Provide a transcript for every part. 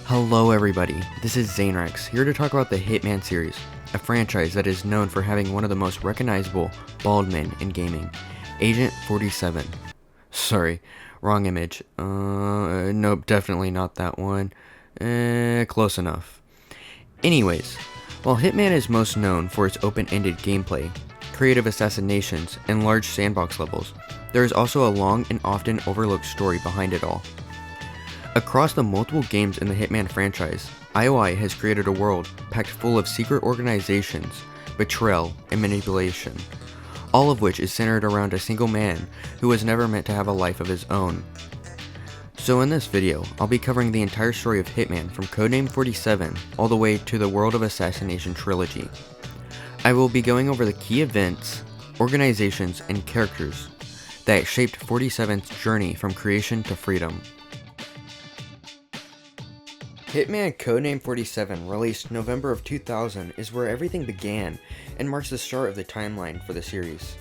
Hello everybody, this is Zanerex, here to talk about the Hitman series, a franchise that is known for having one of the most recognizable bald men in gaming, Agent 47. Sorry, wrong image. Nope, definitely not that one. Close enough. Anyways, while Hitman is most known for its open-ended gameplay, creative assassinations, and large sandbox levels, there is also a long and often overlooked story behind it all. Across the multiple games in the Hitman franchise, IOI has created a world packed full of secret organizations, betrayal, and manipulation, all of which is centered around a single man who was never meant to have a life of his own. So in this video, I'll be covering the entire story of Hitman from Codename 47 all the way to the World of Assassination trilogy. I will be going over the key events, organizations, and characters that shaped 47's journey from creation to freedom. Hitman Codename 47, released November of 2000, is where everything began and marks the start of the timeline for the series.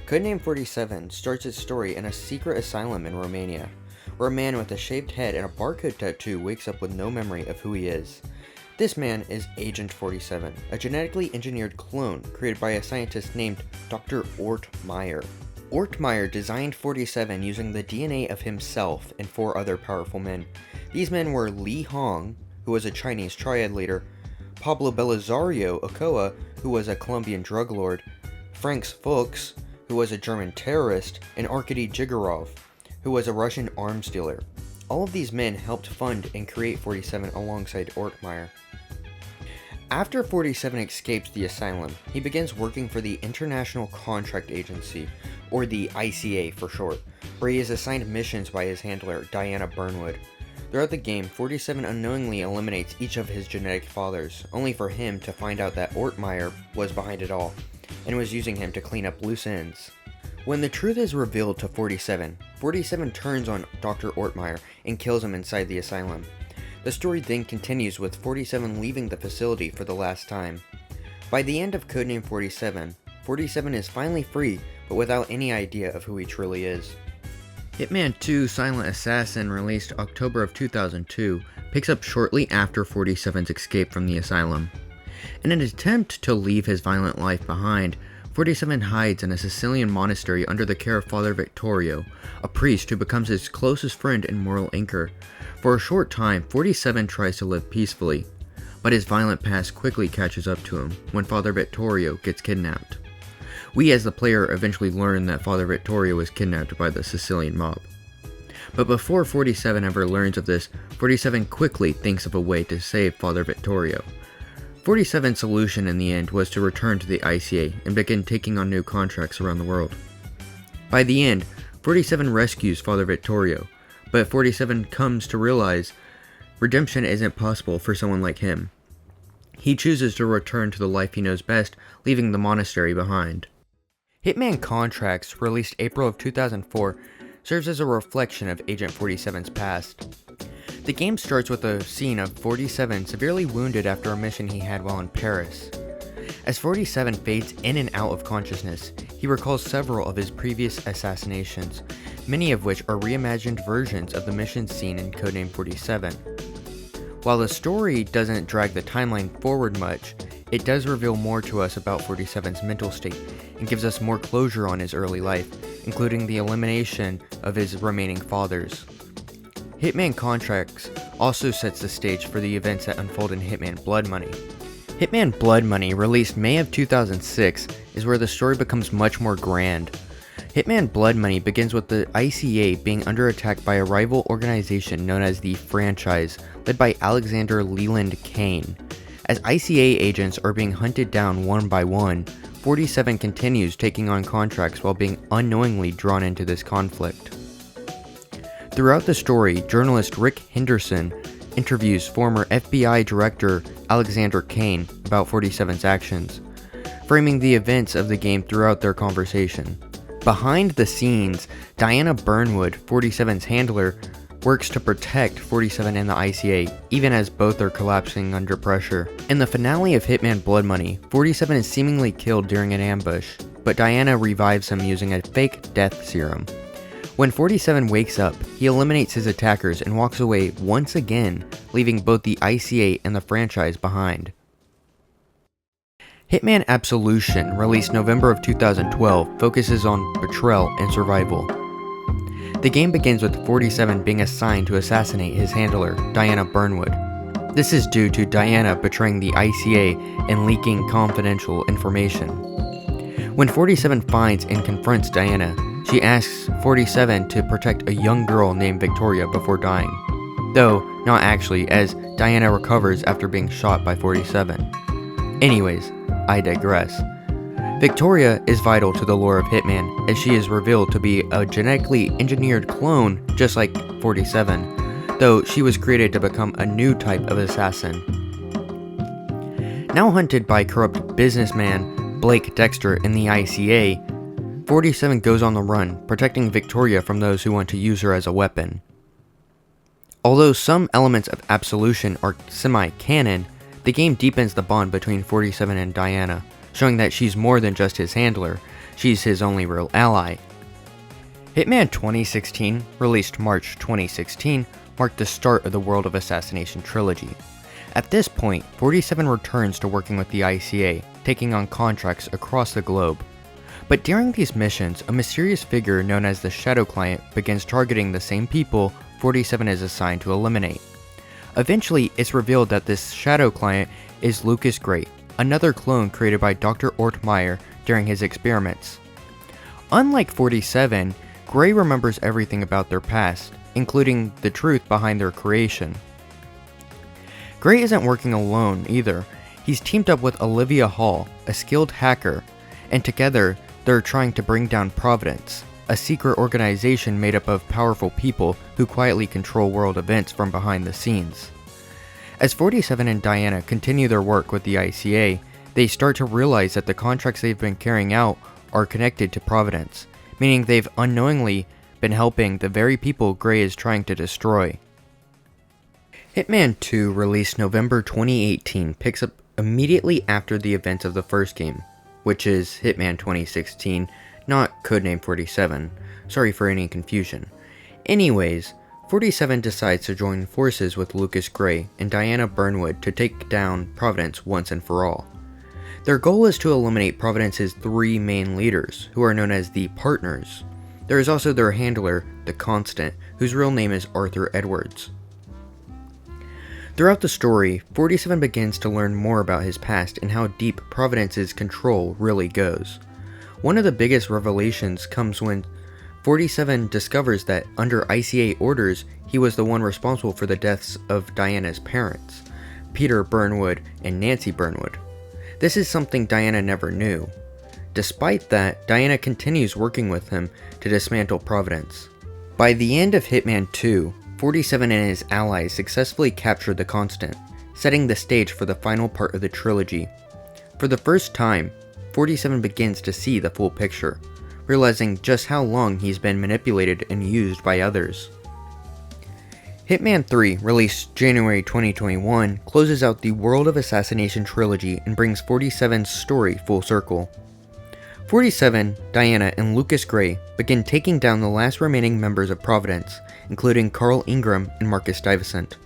Codename 47 starts its story in a secret asylum in Romania, where a man with a shaved head and a barcode tattoo wakes up with no memory of who he is. This man is Agent 47, a genetically engineered clone created by a scientist named Dr. Ortmeyer. Ortmeyer designed 47 using the DNA of himself and 4 other powerful men. These men were Li Hong, who was a Chinese triad leader, Pablo Belisario Ochoa, who was a Colombian drug lord, Franz Fuchs, who was a German terrorist, and Arkady Jigorov, who was a Russian arms dealer. All of these men helped fund and create 47 alongside Ortmeyer. After 47 escapes the asylum, he begins working for the International Contract Agency, or the ICA for short, where he is assigned missions by his handler, Diana Burnwood. Throughout the game, 47 unknowingly eliminates each of his genetic fathers, only for him to find out that Ortmeyer was behind it all, and was using him to clean up loose ends. When the truth is revealed to 47, 47 turns on Dr. Ortmeyer and kills him inside the asylum. The story then continues with 47 leaving the facility for the last time. By the end of Codename 47, 47 is finally free, but without any idea of who he truly is. Hitman 2 Silent Assassin, released October of 2002, picks up shortly after 47's escape from the asylum. In an attempt to leave his violent life behind, 47 hides in a Sicilian monastery under the care of Father Vittorio, a priest who becomes his closest friend and moral anchor. For a short time, 47 tries to live peacefully, but his violent past quickly catches up to him when Father Vittorio gets kidnapped. We as the player eventually learn that Father Vittorio was kidnapped by the Sicilian mob. But before 47 ever learns of this, 47 quickly thinks of a way to save Father Vittorio. 47's solution in the end was to return to the ICA and begin taking on new contracts around the world. By the end, 47 rescues Father Vittorio, but 47 comes to realize redemption isn't possible for someone like him. He chooses to return to the life he knows best, leaving the monastery behind. Hitman Contracts, released April of 2004, serves as a reflection of Agent 47's past. The game starts with a scene of 47 severely wounded after a mission he had while in Paris. As 47 fades in and out of consciousness, he recalls several of his previous assassinations, many of which are reimagined versions of the mission seen in Codename 47. While the story doesn't drag the timeline forward much, it does reveal more to us about 47's mental state and gives us more closure on his early life, including the elimination of his remaining fathers. Hitman Contracts also sets the stage for the events that unfold in Hitman Blood Money. Hitman Blood Money, released May of 2006, is where the story becomes much more grand. Hitman Blood Money begins with the ICA being under attack by a rival organization known as the Franchise, led by Alexander Leland Kane. As ICA agents are being hunted down one by one, 47 continues taking on contracts while being unknowingly drawn into this conflict. Throughout the story, journalist Rick Henderson interviews former FBI Director Alexander Kane about 47's actions, framing the events of the game throughout their conversation. Behind the scenes, Diana Burnwood, 47's handler, works to protect 47 and the ICA, even as both are collapsing under pressure. In the finale of Hitman Blood Money, 47 is seemingly killed during an ambush, but Diana revives him using a fake death serum. When 47 wakes up, he eliminates his attackers and walks away once again, leaving both the ICA and the franchise behind. Hitman Absolution, released November of 2012, focuses on betrayal and survival. The game begins with 47 being assigned to assassinate his handler, Diana Burnwood. This is due to Diana betraying the ICA and leaking confidential information. When 47 finds and confronts Diana, she asks 47 to protect a young girl named Victoria before dying. Though, not actually, as Diana recovers after being shot by 47. Anyways, I digress. Victoria is vital to the lore of Hitman, as she is revealed to be a genetically engineered clone just like 47, though she was created to become a new type of assassin. Now hunted by corrupt businessman Blake Dexter in the ICA, 47 goes on the run, protecting Victoria from those who want to use her as a weapon. Although some elements of Absolution are semi-canon, the game deepens the bond between 47 and Diana, showing that she's more than just his handler, she's his only real ally. Hitman 2016, released March 2016, marked the start of the World of Assassination trilogy. At this point, 47 returns to working with the ICA, taking on contracts across the globe. But during these missions, a mysterious figure known as the Shadow Client begins targeting the same people 47 is assigned to eliminate. Eventually, it's revealed that this Shadow Client is Lucas Gray, another clone created by Dr. Ort Meyer during his experiments. Unlike 47, Gray remembers everything about their past, including the truth behind their creation. Gray isn't working alone either. He's teamed up with Olivia Hall, a skilled hacker, and together they're trying to bring down Providence, a secret organization made up of powerful people who quietly control world events from behind the scenes. As 47 and Diana continue their work with the ICA, they start to realize that the contracts they've been carrying out are connected to Providence, meaning they've unknowingly been helping the very people Gray is trying to destroy. Hitman 2, released November 2018, picks up immediately after the events of the first game, which is Hitman 2016, not Codename 47. Sorry for any confusion. Anyways, 47 decides to join forces with Lucas Gray and Diana Burnwood to take down Providence once and for all. Their goal is to eliminate Providence's three main leaders, who are known as the Partners. There is also their handler, the Constant, whose real name is Arthur Edwards. Throughout the story, 47 begins to learn more about his past and how deep Providence's control really goes. One of the biggest revelations comes when 47 discovers that under ICA orders, he was the one responsible for the deaths of Diana's parents, Peter Burnwood and Nancy Burnwood. This is something Diana never knew. Despite that, Diana continues working with him to dismantle Providence. By the end of Hitman 2, 47 and his allies successfully captured the Constant, setting the stage for the final part of the trilogy. For the first time, 47 begins to see the full picture, realizing just how long he's been manipulated and used by others. Hitman 3, released January 2021, closes out the World of Assassination trilogy and brings 47's story full circle. 47, Diana, and Lucas Gray begin taking down the last remaining members of Providence, including Carl Ingram and Marcus Stuyvesant.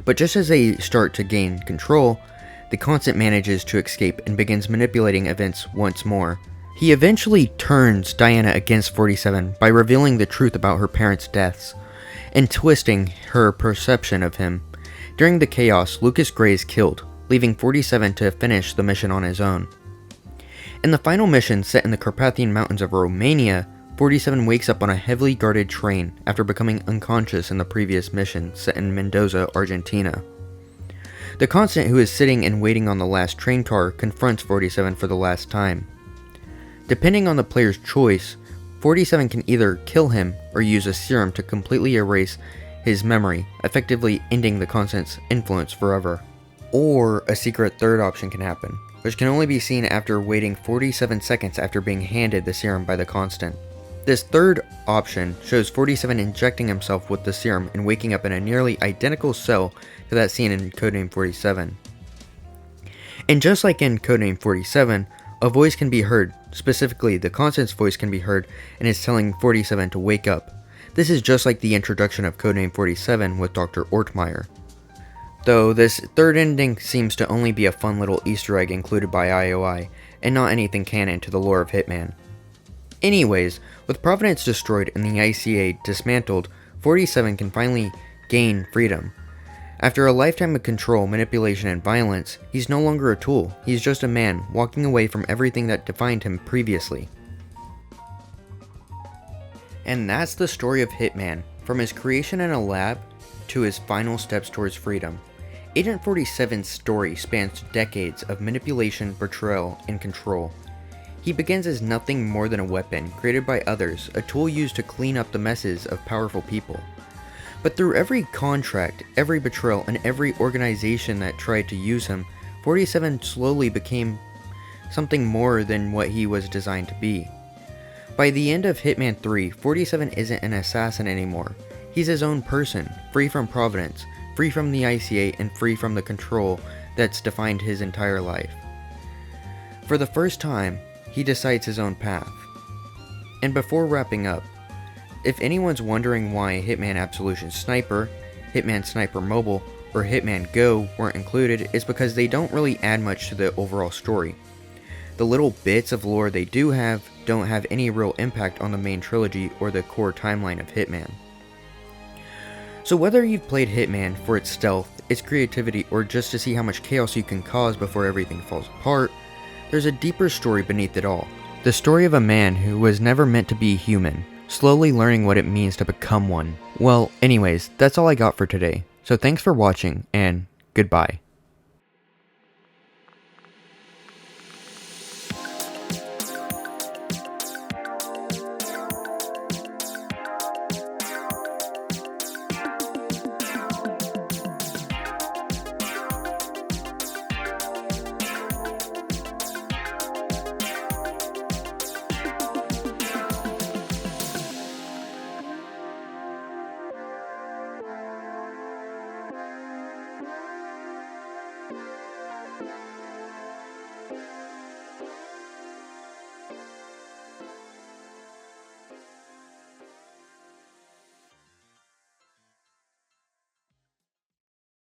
But just as they start to gain control, the Constant manages to escape and begins manipulating events once more. He eventually turns Diana against 47 by revealing the truth about her parents' deaths, and twisting her perception of him. During the chaos, Lucas Gray is killed, leaving 47 to finish the mission on his own. In the final mission, set in the Carpathian Mountains of Romania, 47 wakes up on a heavily guarded train after becoming unconscious in the previous mission, set in Mendoza, Argentina. The Constant, who is sitting and waiting on the last train car, confronts 47 for the last time. Depending on the player's choice, 47 can either kill him or use a serum to completely erase his memory, effectively ending the Constant's influence forever. Or a secret third option can happen, which can only be seen after waiting 47 seconds after being handed the serum by the Constant. This third option shows 47 injecting himself with the serum and waking up in a nearly identical cell to that seen in Codename 47. And just like in Codename 47, a voice can be heard, specifically the Constant's voice can be heard, and is telling 47 to wake up. This is just like the introduction of Codename 47 with Dr. Ortmeyer. Though this third ending seems to only be a fun little Easter egg included by IOI, and not anything canon to the lore of Hitman. Anyways, with Providence destroyed and the ICA dismantled, 47 can finally gain freedom. After a lifetime of control, manipulation, and violence, he's no longer a tool, he's just a man walking away from everything that defined him previously. And that's the story of Hitman, from his creation in a lab to his final steps towards freedom. Agent 47's story spans decades of manipulation, betrayal, and control. He begins as nothing more than a weapon created by others, a tool used to clean up the messes of powerful people. But through every contract, every betrayal, and every organization that tried to use him, 47 slowly became something more than what he was designed to be. By the end of Hitman 3, 47 isn't an assassin anymore. He's his own person, free from Providence, free from the ICA, and free from the control that's defined his entire life. For the first time, he decides his own path. And before wrapping up, if anyone's wondering why Hitman Absolution Sniper, Hitman Sniper Mobile, or Hitman Go weren't included, it's because they don't really add much to the overall story. The little bits of lore they do have don't have any real impact on the main trilogy or the core timeline of Hitman. So whether you've played Hitman for its stealth, its creativity, or just to see how much chaos you can cause before everything falls apart, there's a deeper story beneath it all. The story of a man who was never meant to be human, slowly learning what it means to become one. Well, anyways, that's all I got for today. So thanks for watching, and goodbye.